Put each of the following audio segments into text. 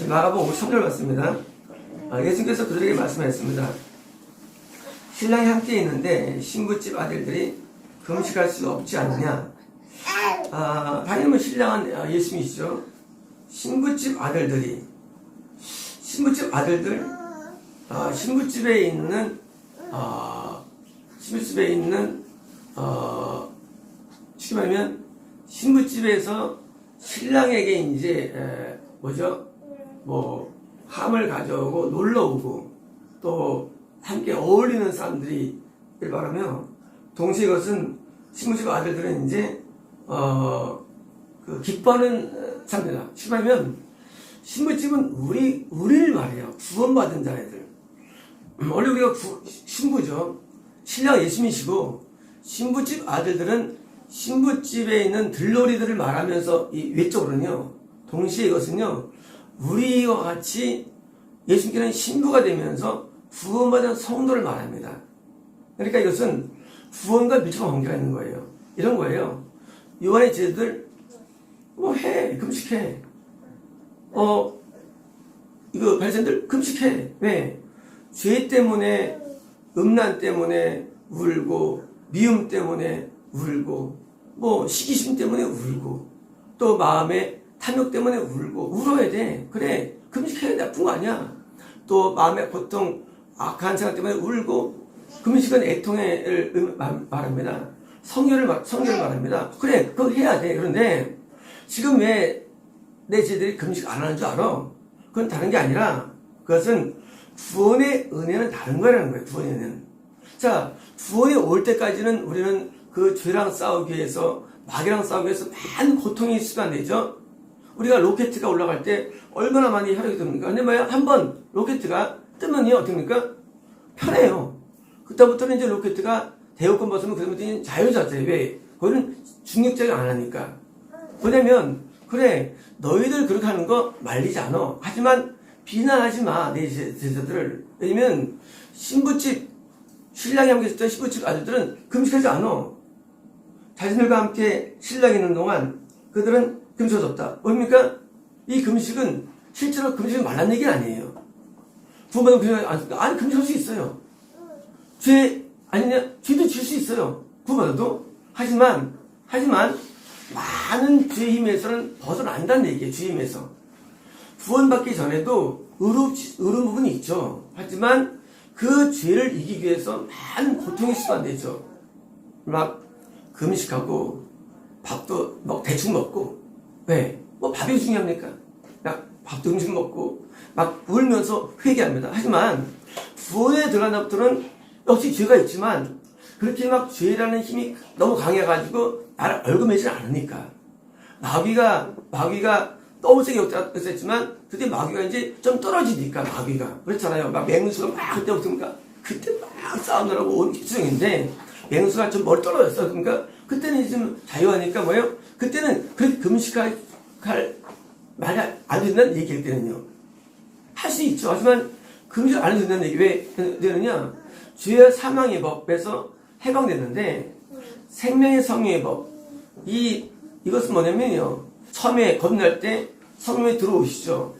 마가복음 53절 맞습니다. 예수께서 그들에게 말씀하셨습니다. 신랑이 함께 있는데 신부집 아들들이 금식할 수 없지 않느냐. 당연히 신랑은 예수님이시죠. 신부집 아들들, 신부집에 있는 쉽게 말하면 신부집에서 신랑에게 이제 함을 가져오고 놀러오고 또 함께 어울리는 사람들이 말하며, 동시에 이것은 신부집 아들들은 이제 기뻐하는 사람들이다. 쉽게 말하면 신부집은 우리를 말해요. 구원받은 자애들. 원래 우리가 신부죠. 신랑 예수님이시고, 신부집 아들들은 신부집에 있는 들러리들을 말하면서 이 외적으로는요, 동시에 이것은요, 우리와 같이 예수님께는 신부가 되면서 구원받은 성도를 말합니다. 그러니까 이것은 구원과 밀접한 관계가 있는 거예요. 이런 거예요. 요한의 제자들 금식해. 이거 바리새인들 금식해. 왜? 죄 때문에, 음란 때문에 울고, 미움 때문에 울고, 시기심 때문에 울고, 또 마음의 탐욕 때문에 울고, 울어야 돼. 그래, 금식해야 돼. 나쁜 거 아니야. 또 마음의 고통, 악한 생각 때문에 울고, 금식은 애통을 말합니다. 성결을 말합니다. 그래, 그거 해야 돼. 그런데 지금 왜 내 제자들이 금식 안 하는 줄 알아? 그건 다른 게 아니라, 그것은 구원의 은혜는 다른 거라는 거예요. 구원의 은혜는. 자, 구원에 올 때까지는 우리는 그 죄랑 싸우기 위해서, 마귀랑 싸우기 위해서 많은 고통이 수반되죠. 우리가 로켓가 올라갈 때 얼마나 많이 혈액이 듭니까? 근데 한번 로켓가 뜨면요, 어떻습니까? 편해요. 그때부터는 이제 로켓가 대역권 벗으면 그때부터는 자유자재예요. 왜? 거기는 중력작용 안 하니까. 뭐냐면, 그래, 너희들 그렇게 하는 거 말리지 않아. 하지만 비난하지 마, 내 제자들을. 왜냐면 신랑이 함께 있었던 신부집 아들들은 금식하지 않아. 자신들과 함께 신랑이 있는 동안 그들은 금식할 수 없다. 뭡니까? 이 금식은 실제로 금식은 말란 얘기는 아니에요. 구원받은 금식하지 않습니까? 아니, 금식할 수 있어요. 죄 아니냐? 죄도 질 수 있어요. 구원받아도. 하지만 많은 죄의 힘에서는 벗어난다는 얘기예요. 죄의 힘에서. 구원받기 전에도 의로운 부분이 있죠. 하지만 그 죄를 이기기 위해서 많은 고통이 수반되죠. 금식하고 밥도 대충 먹고. 왜? 밥이 중요합니까? 밥도 음식 먹고 울면서 회개합니다. 하지만 구원에 들어간 다음부터는 역시 죄가 있지만 그렇게 죄라는 힘이 너무 강해가지고 나를 얽어매지 않으니까, 마귀가 너무 세게 역사했지만 그때 마귀가 이제 좀 떨어지니까, 마귀가 그렇잖아요. 맹수가 그때 없습니까? 그때 싸우느라고 온 기승인데 맹수가 좀 머리 떨어졌어. 그러니까 그때는 좀 자유하니까 뭐예요? 그때는 그렇게 금식할 말이 안 된다는 얘기일 때는요, 할 수 있죠. 하지만 금식 안 해도 된다는 얘기 왜 되느냐? 죄와 사망의 법에서 해방됐는데 생명의 성령의 법, 이것은 뭐냐면요, 처음에 건널 때 성령이 들어오시죠.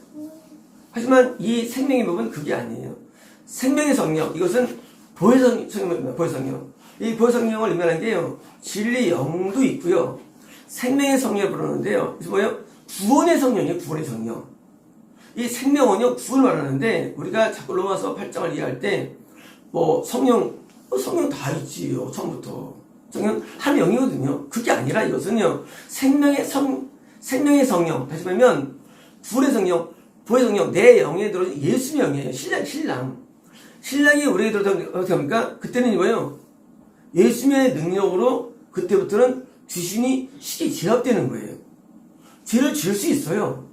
하지만 이 생명의 법은 그게 아니에요. 생명의 성령, 이것은 보혜 성령입니다. 보혜 성령. 이 보혜 성령을 의미하는 게요, 진리 영도 있고요, 생명의 성령을 부르는데요. 그래서 뭐예요? 구원의 성령이에요. 구원의 성령. 이 생명은요, 구원을 말하는데, 우리가 자꾸 로마서 8장을 이해할 때 성령 다 있지요. 처음부터. 성령 한 영이거든요. 그게 아니라 이것은요, 생명의 성령. 다시 말하면 구원의 성령, 보혜의 성령, 내 영에 들어서 예수의 영이에요. 신랑이 우리에게 들어서 어떻게 합니까? 그때는 뭐예요? 예수의 능력으로 그때부터는 귀신이 쉽게 제압되는 거예요. 죄를 지을 수 있어요.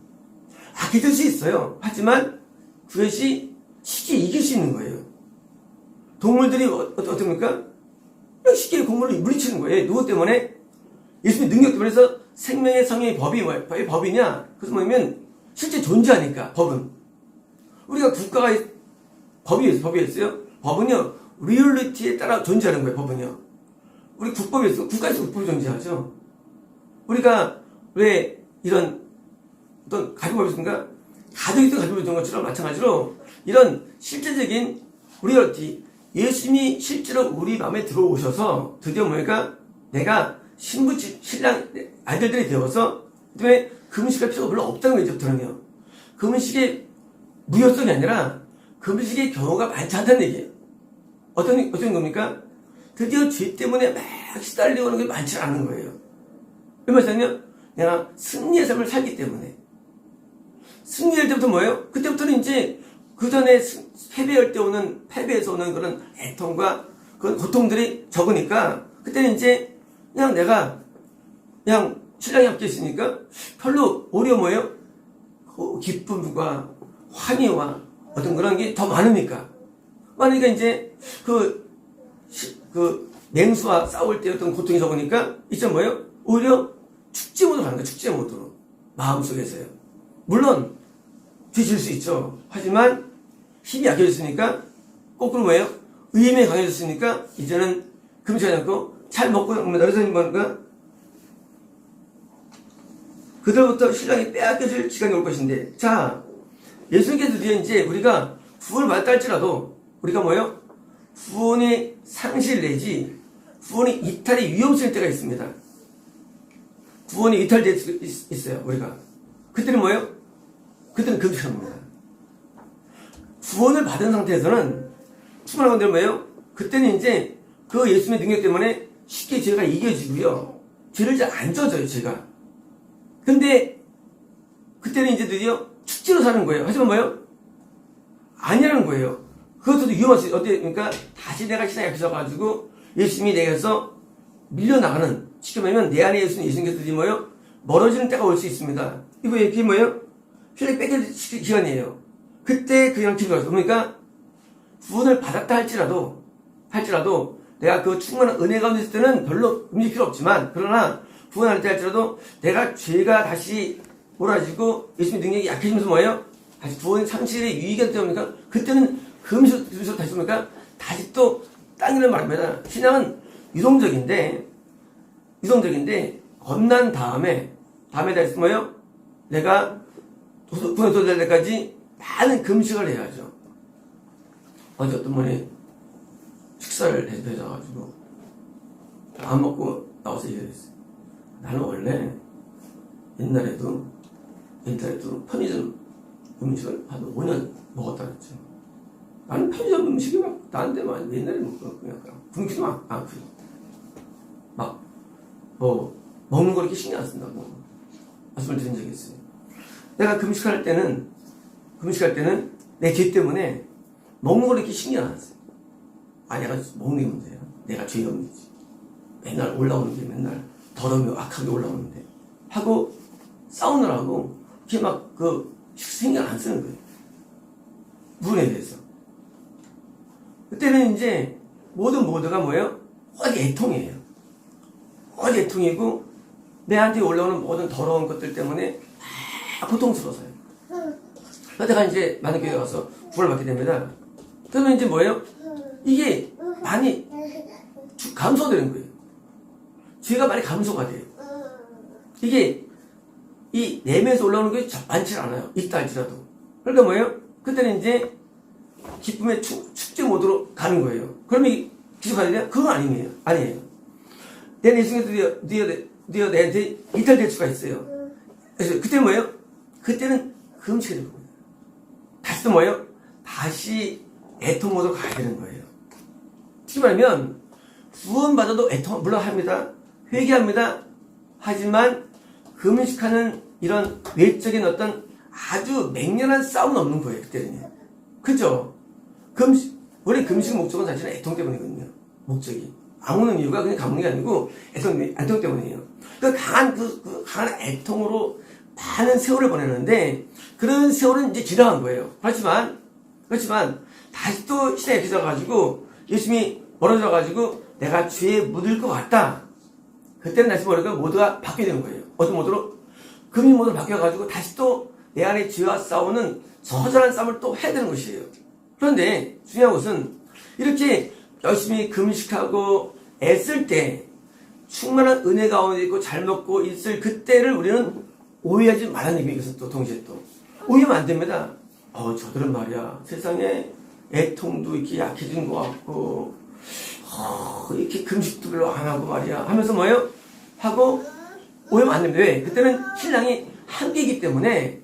악이 될 수 있어요. 하지만 그것이 쉽게 이길 수 있는 거예요. 동물들이 어떻습니까? 쉽게 동물을 물리치는 거예요. 누구 때문에? 예수님의 능력 때문에. 해서 생명의 성령의 법이 뭐예요? 법이냐? 그래서 뭐냐면 실제 존재하니까. 법은 우리가 국가가 법이 있어요. 법은요, 리얼리티에 따라 존재하는 거예요. 법은요, 우리 국법이 있어요. 국가에서 국법이 존재하죠. 우리가 왜 이런 어떤 가정법이 있습니까? 가족이 또 가족이 된 것처럼 마찬가지로 이런 실제적인 우리가 어떻게 예수님이 실제로 우리 마음에 들어오셔서 드디어 뭐니까 내가 신랑 아들들이 되어서 그다음에 금식할 필요가 별로 없다는 거죠. 이제부터는요. 금식의 무효성이 아니라 금식의 경우가 많지 않다는 얘기예요. 어떤 겁니까? 드디어 죄 때문에 막 시달리고 하는 게 많지 않은 거예요. 왜 말씀하냐면 내가 승리의 삶을 살기 때문에. 승리할 때부터 뭐예요? 그때부터는 이제 그 전에 패배할 때 오는, 패배에서 오는 그런 애통과 그런 고통들이 적으니까 그때는 이제 그냥 내가 그냥 신랑이 함께 있으니까 별로 오히려 뭐예요? 기쁨과 환희와 어떤 그런 게 더 많으니까. 많으니까 이제 그 맹수와 싸울 때 어떤 고통이 적으니까 이제 뭐예요? 오히려 축제 모드로 가는 거예요. 축제 모드로. 마음속에서요. 물론 죄 지을 수 있죠. 하지만 힘이 약해졌으니까 거꾸로 뭐예요? 의임이 강해졌으니까 이제는 금식하지 않고 잘 먹고 먹는다. 그래서 뭐니까 그들부터 신랑이 빼앗겨질 시간이 올 것인데, 자, 예수님께서 드디어 이제 우리가 구원을 받았다 할지라도 우리가 뭐예요? 구원의 상실 내지 구원의 이탈이 위험성일 때가 있습니다. 구원이 이탈될 수 있어요. 우리가 그때는 뭐예요? 그때는 금식합니다. 구원을 받은 상태에서는 충분한 건데 뭐예요? 그때는 이제 그 예수님의 능력 때문에 쉽게 죄가 이겨지고요. 죄를 잘 안 져져요. 죄가. 근데 그때는 이제 드디어 축제로 사는 거예요. 하지만 뭐예요? 아니라는 거예요. 그것도 위험할 수 있어요. 어때니까 다시 내가 신앙에 약해져가지고 예수님이 내게서 밀려나가는, 쉽게 말하면 내 안에 예수님께서 뭐예요? 멀어지는 때가 올 수 있습니다. 이게 뭐예요? 혈액 뺏길 기간이에요. 그때 그냥 기도하세요. 그러니까 구원을 받았다 할지라도 내가 그 충만한 은혜 가운데 있을 때는 별로 움직일 필요 없지만, 그러나 구원할 때 할지라도 내가 죄가 다시 몰아지고 예수님의 능력이 약해지면서 뭐예요? 다시 구원 상실의 유의가 되니까 그때는 금식으로 다시 보니까 다시 또 땅이라는 말입니다. 신앙은 유동적인데 겁난 다음에 다시 뭐예요? 내가 구원에 도달할 때까지 많은 금식을 해야죠. 어제 어떤 분이 식사를 해줘가지고 안 먹고 나와서 얘기했어요. 나는 원래 옛날에도 편의점 음식을 한 5년 먹었다 그랬죠. 나는 편의점 음식이 막 나한테 막 옛날에 먹고 그냥 굶기도 뭐 먹는 거 이렇게 신경 안 쓴다고 말씀을 드린 적이 있어요. 내가 금식할 때는 내 죄 때문에 먹는 걸 이렇게 신경 안 써요. 내가 먹는 게 문제야. 내가 죄가 문제지. 맨날 올라오는 게 맨날 더러우며 악하게 올라오는데 하고 싸우느라고 이렇게 막 신경 안 쓰는 거예요. 부분에 대해서. 그때는 이제 모든 모두가 뭐예요? 어디 애통이에요. 어디 애통이고 내한테 올라오는 모든 더러운 것들 때문에 고통스러워서요. 그러다가 이제 많은 교회에 가서 구원을 받게 됩니다. 그러면 이제 뭐예요? 이게 많이 감소되는 거예요. 죄가 많이 감소가 돼요. 이게 이 내면에서 올라오는 게 많지 않아요. 있다 할지라도. 그러니까 뭐예요? 그때는 이제 기쁨의 축제 모드로 가는 거예요. 그러면 기적하야 되냐? 그건 아니에요. 내 내숭에 드디어 내한테 이탈될 수가 있어요. 그래서 그때는 뭐예요? 그때는 금식이 되는 거예요. 다시 또 뭐예요? 다시 애통 모드로 가야 되는 거예요. 특히 말하면 구원받아도 애통 물론 합니다. 회개합니다. 하지만 금식하는 이런 외적인 어떤 아주 맹렬한 싸움은 없는 거예요. 그때는요. 그죠? 원래 금식 목적은 사실은 애통 때문이거든요. 목적이. 아무는 이유가 그냥 감는 게 아니고 애통 때문이에요. 그 강한 애통으로 많은 세월을 보내는데 그런 세월은 이제 지나간 거예요. 그렇지만 다시 또 시대에 약해져가지고 예수님이 멀어져가지고 내가 죄에 묻을 것 같다. 그때는 다시 뭐랄까 모두가 바뀌게 되는 거예요. 어떤 모드로? 금식 모드로 바뀌어가지고 다시 또 내 안에 죄와 싸우는 처절한 싸움을 또 해야 되는 것이에요. 그런데 중요한 것은 이렇게 열심히 금식하고 애쓸 때 충만한 은혜 가운데 있고 잘 먹고 있을 그때를 우리는 오해하지 말라는 얘기예요. 이것은 또 동시에 또 오해하면 안 됩니다. 저들은 말이야, 세상에 애통도 이렇게 약해진 것 같고, 이렇게 금식도 별로 안 하고 말이야. 하면서 뭐예요? 하고, 오해하면 안 됩니다. 왜? 그때는 신랑이 함께이기 때문에,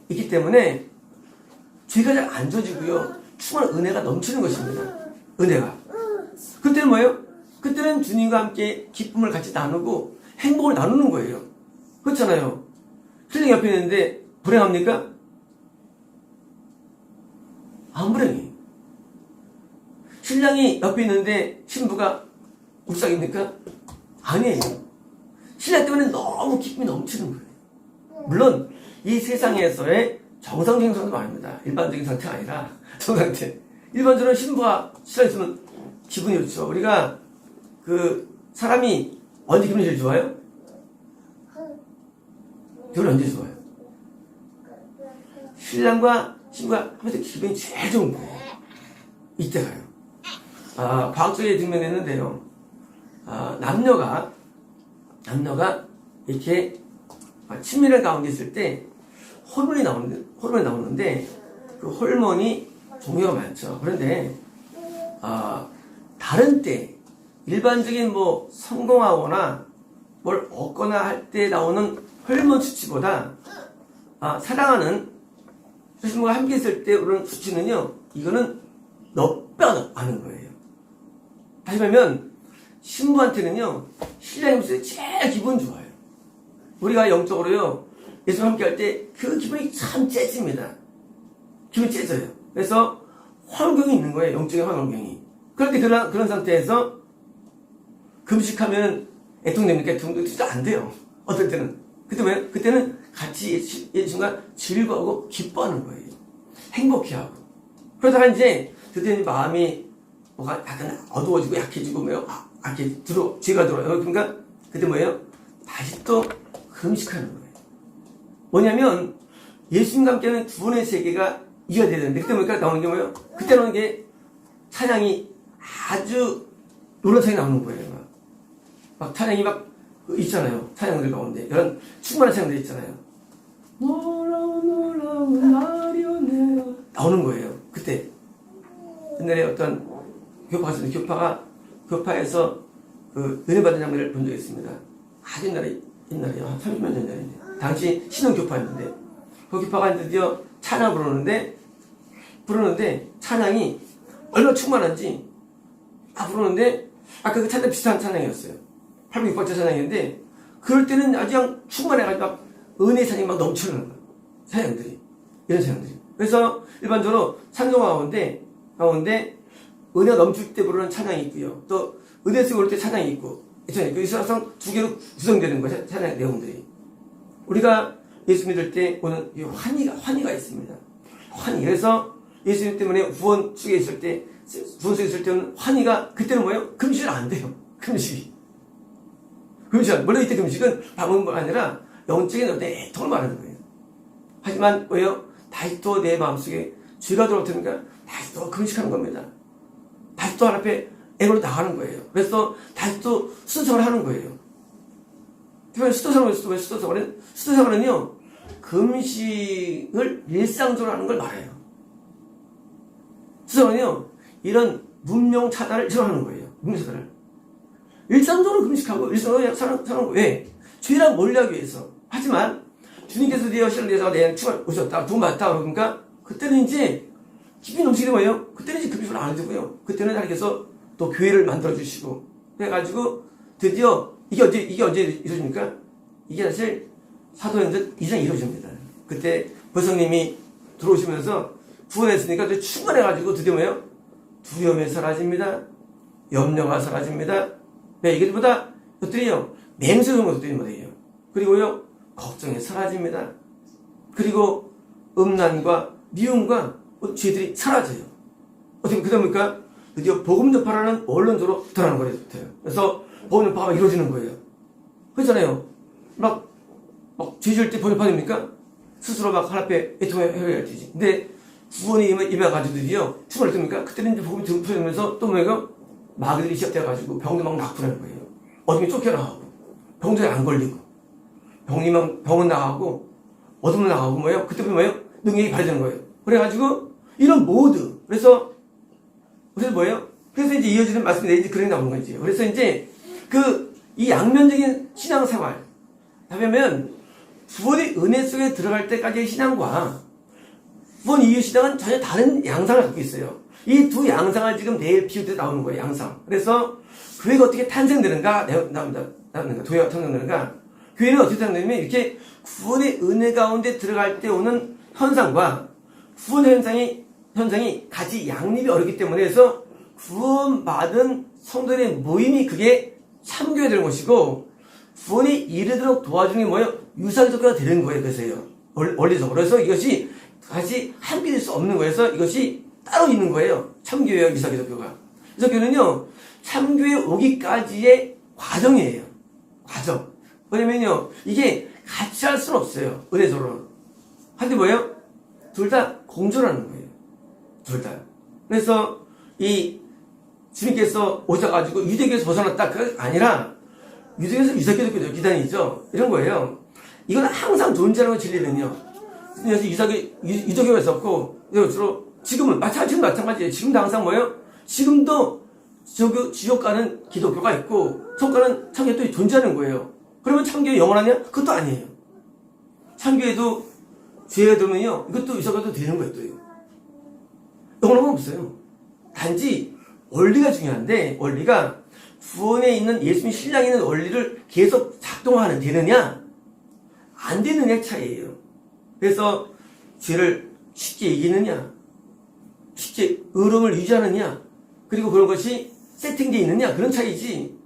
죄가 잘 안 져지고요. 충만한 은혜가 넘치는 것입니다. 은혜가. 그때는 뭐예요? 그때는 주님과 함께 기쁨을 같이 나누고, 행복을 나누는 거예요. 그렇잖아요. 신랑이 옆에 있는데, 불행합니까? 안 불행해. 신랑이 옆에 있는데 신부가 울상입니까? 아니에요. 신랑 때문에 너무 기쁨이 넘치는 거예요. 물론 이 세상에서의 정상적인 상태도 말입니다. 일반적인 상태가 아니라 정상태. 일반적으로 신부가 신랑 있으면 기분이 좋죠. 우리가 사람이 언제 기분이 제일 좋아요? 기분이 언제 좋아요? 신랑과 신부가 하면서 기분이 제일 좋은 거예요. 이때가요. 과학적으로 증명했는데요. 남녀가 이렇게 친밀한 가운데 있을 때 호르몬이 나오는데 그 호르몬이 종류가 많죠. 그런데 다른 때 일반적인 성공하거나 뭘 얻거나 할 때 나오는 호르몬 수치보다 사랑하는 신부가 함께 있을 때 오르는 수치는요, 이거는 몇 배가 많은 거예요. 다시 말하면 신부한테는요, 신랑이 있을 때 제일 기분 좋아요. 우리가 영적으로요, 예수와 함께 할 때 그 기분이 참 째집니다. 기분이 째져요. 그래서 환경이 있는 거예요. 영적인 환경이. 그럴 때 그런 상태에서 금식하면 애통됩니까? 애통도 진짜 안 돼요. 어떨 때는. 그때는 같이 예수님과 즐거워하고 기뻐하는 거예요. 행복해하고. 그러다가 이제 드디어 마음이 뭐가 약간 어두워지고 약해지고 죄가 들어요. 그러니까 그때 뭐예요? 다시 또 금식하는 거예요. 뭐냐면 예수님과 함께하는 두 번의 세계가 이어야 되는데 그때 보니까 나오는 게 뭐예요? 그때 나오는 게 찬양이 아주 놀라운 찬양이 나오는 거예요. 막 찬양이 막 있잖아요. 찬양들 가운데 이런 충만한 찬양들 있잖아요. 놀라운 날이 오네요. 나오는 거예요. 그때 옛날에 어떤 교파가 있었는데 교파에서 은혜 받은 장면을 본 적이 있습니다. 아주 옛날에 한 30년 전인데 당시 신흥교파였는데 그 교파가 드디어 찬양을 부르는데 찬양이 얼마나 충만한지 부르는데 아까 그 찬양 비슷한 찬양이었어요. 800박자 찬양이었는데 그럴 때는 아주 그냥 충만해가지고 막 은혜 찬양이 막 넘치는 거예요. 찬양들이 이런 찬양들이. 그래서 일반적으로 찬송 가운데 은혜가 넘칠 때 부르는 찬양이 있고요. 또 은혜 속에 올 때 찬양이 있고 그래서 항상 두 개로 구성되는 거죠. 찬양 내용들이. 우리가 예수 믿을 때 오는 이 환희가 있습니다. 환희. 그래서 예수님 때문에 구원 속에 있을 때는 환희가 그때는 뭐예요? 금식은 안 돼요. 금식이. 물론 이때 금식은 밥 먹는 거 아니라 영적인 어떤 애통을 말하는 거예요. 하지만 뭐예요? 다시 또 내 마음속에 죄가 들어오니까 다시 또 금식하는 겁니다. 다시 또 하나님 앞에 애로 나가는 거예요. 그래서 다시 또 수도생활을 하는 거예요. 특별히 수도생활은요, 금식을 일상적으로 하는 걸 말해요. 수도생활은요, 이런 문명 차단을 싫어하는 거예요. 문명 차단을. 일상적으로 금식하고, 일상적으로 사는 거예요. 왜? 죄랑 멀리하기 위해서. 하지만, 주님께서 드디어 신을 내서 내 충을 오셨다, 돈 받았다, 그러니까, 그때는 이제, 기쁨이 넘치게 뭐예요? 그때는 이제 금식을 안 해주고요. 그때는 하나님께서 또 교회를 만들어주시고, 그래가지고, 드디어, 이게 언제 이루어집니까? 이게 사실, 사도행전 2장에 이루어집니다. 그때, 보성님이 들어오시면서, 구원했으니까 또 충만해가지고, 드디어 뭐예요? 두려움이 사라집니다. 염려가 사라집니다. 네, 이것보다, 것들이요, 맹세한 것들이 뭐예요? 그리고요, 걱정이 사라집니다. 그리고, 음란과 미움과 죄들이 사라져요. 어떻게, 그러다 보니까, 드디어 복음 전파라는 원론적으로 드러나는 거예요. 그래서 복음 전파가 이루어지는 거예요. 그렇잖아요. 막 죄 지을 때 복음 전파됩니까? 스스로 막 하나님 앞에 애통해야 되지. 근데 구원이 임해가지고 드디어 충만을 뜹니까? 그때는 이제 복음이 전파되면서 또 뭐예요? 마귀들이 시작돼가지고 병도 막 나쁘라는 거예요. 어둠이 쫓겨나가고 병도 안 걸리고 병은 나가고 어둠은 나가고 뭐예요? 그때 보면 뭐예요? 능력이 발휘되는 거예요. 그래가지고 이런 모드 그래서 뭐예요? 그래서 이제 이어지는 말씀이 이제 그런 게 나오는 거지. 그래서 이제 이 양면적인 신앙생활 하면 구원의 은혜 속에 들어갈 때까지의 신앙과 구원 이후 신앙은 전혀 다른 양상을 갖고 있어요. 이 두 양상을 지금 내일 비유때 나오는 거예요. 양상. 그래서 교회가 어떻게 탄생되는가 나옵니다. 교회가 탄생되는가? 교회는 어떻게 탄생되냐면 이렇게 구원의 은혜 가운데 들어갈 때 오는 현상과 구원 현상이 같이 양립이 어렵기 때문에 해서 구원받은 성도들의 모임이 그게 참교회 되는 것이고 구원에 이르도록 도와주는 게 뭐예요? 유사기독교가 되는 거예요. 그래서요. 원리적으로. 그래서 이것이 같이 함께 될 수 없는 거예요. 그래서 이것이 따로 있는 거예요. 참교회와 유사기독교가. 유사교회는요. 참교회 오기까지의 과정이에요. 과정. 왜냐면요. 이게 같이 할 수는 없어요. 은혜적으로. 한데 뭐예요? 둘 다 공존하는 거예요. 둘 다. 그래서 주님께서 오셔가지고 유대교에서 벗어났다. 그게 아니라 유대교에서 유사기독교 기단이죠. 이런 거예요. 이건 항상 존재하는 진리는요. 그래서 유대교가 있었고 지금은 마찬가지예요. 지금도 항상 뭐예요? 지금도 지옥 가는 기독교가 있고 천가는 참교회 또 존재하는 거예요. 그러면 참교회 영원하냐? 그것도 아니에요. 참교회도 죄가 들면요. 이것도 유사교도 되는 거예요. 또요. 영원한 건 없어요. 단지 원리가 중요한데 원리가 구원에 있는 예수님 신랑에 있는 원리를 계속 되느냐 안 되느냐의 차이예요. 그래서 죄를 쉽게 이기느냐 쉽게 의로움을 유지하느냐 그리고 그런 것이 세팅되어 있느냐 그런 차이지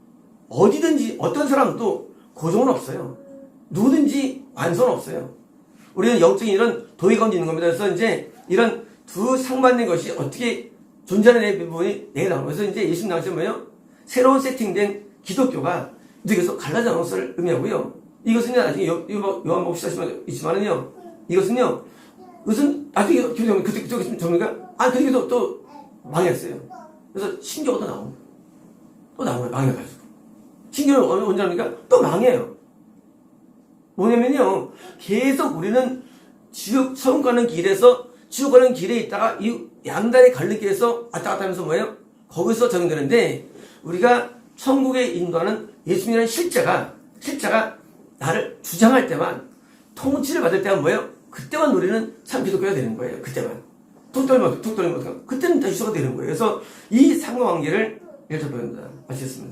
어디든지 어떤 사람도 고정은 없어요. 누구든지 완성은 없어요. 우리는 영적인 이런 도의 가운데 있는 겁니다. 그래서 이제 이런 두 상반된 것이 어떻게 존재하는 부분이 내게 나오는 거예요. 그래서 이제 예수님 나오시면 뭐예요? 새로운 세팅된 기독교가 여기서 갈라져 나온 것을 의미하고요. 이것은요, 나중에 요한복음 14시만 있지만은요, 이것은 나중에 그때 있으면 접니까? 그게 또 망했어요. 그래서 신교가 또 나와요. 망해가지고. 신교는 언제 합니까? 또 망해요. 뭐냐면요, 계속 우리는 천국 가는 길에서 지옥 가는 길에 있다가 이 양다리 갈림길에서 왔다 갔다 하면서 뭐예요? 거기서 적용되는데 우리가 천국에 인도하는 예수님이라는 실자가 나를 주장할 때만 통치를 받을 때만 뭐예요? 그때만 우리는 참 기독교가 되는 거예요. 그때만. 툭 떨면 그때는 다 유서가 되는 거예요. 그래서 이 상호관계를 읽어봅니다. 마치겠습니다.